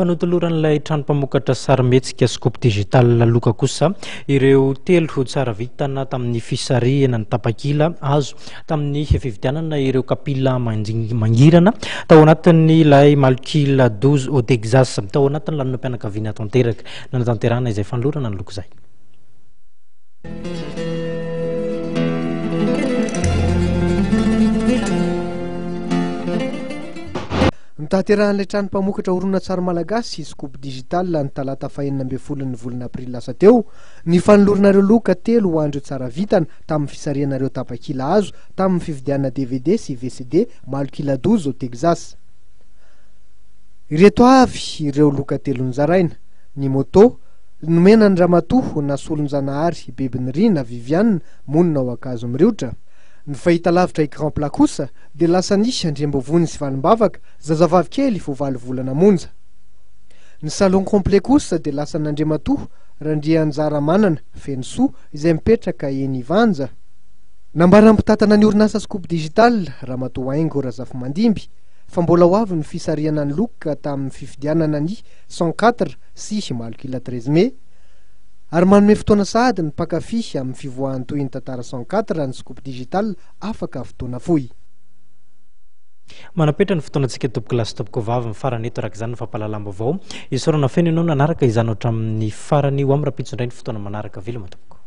Fa notoloran'ilay trano mpamokatra sary mihetsika scope digital loka kosa ireo telo tsara vintana tamin'ny fisarihana ny tapakila azo tamin'ny fividianana ireo kapila mangirana tao anatin'ny ilay Malok'Ila 12 au Texas tao anatin'ny lanonam-pianakaviana tanteraka nanatanterahana izay fanolorana ny loko izay. Nitateran'ilay trano mpamokatra horonan-tsary malagasy scope digital ny talata 24 ny volana aprily lasa teo ny fanoloranareo loka telo ho andreo tsara vitana tamin'ny fisarihanareo tapakila azo tamin'ny fividianana DVD sy VCD Malok'Ila 12 au Texas. Ireto avy ireo loka telo nizaraina: ny moto nomena ny ramatoa na solonjanahary bebiny rina fividianana monina ao akazo miriotra. Ny fahita lavitra écran plat kosa dia lasa nisy andrembovony sy valimbavaka zazavavy kely vo 7 volana monja. Ny salon complet kosa dia lasa nandrematoa randria anjara manana feno soa izay mipetraka eny Ivanja. Nambaram-pitatana ny orinasa scope digital ramatoa aingo razafy mandimby fa mbola ho avy ny fisarihana ny loka tamin'ny fividianana ny 104 sy Malok'Ila 13 mai ary manome fotoana sahady ny mpakafy amin'ny fivoahan'ny toy ny tantara 104 ny scope digital afaka fotoana fohy. Manapetra ny fotoanantsika topokilasy topoko vavy ny farany eto araka izany ny fampalalamba avao isorana feno ianao nanaraka izany hatramin'ny farany ho amin'ny rapitsondray ny fotoana manaraka veloma tompoko.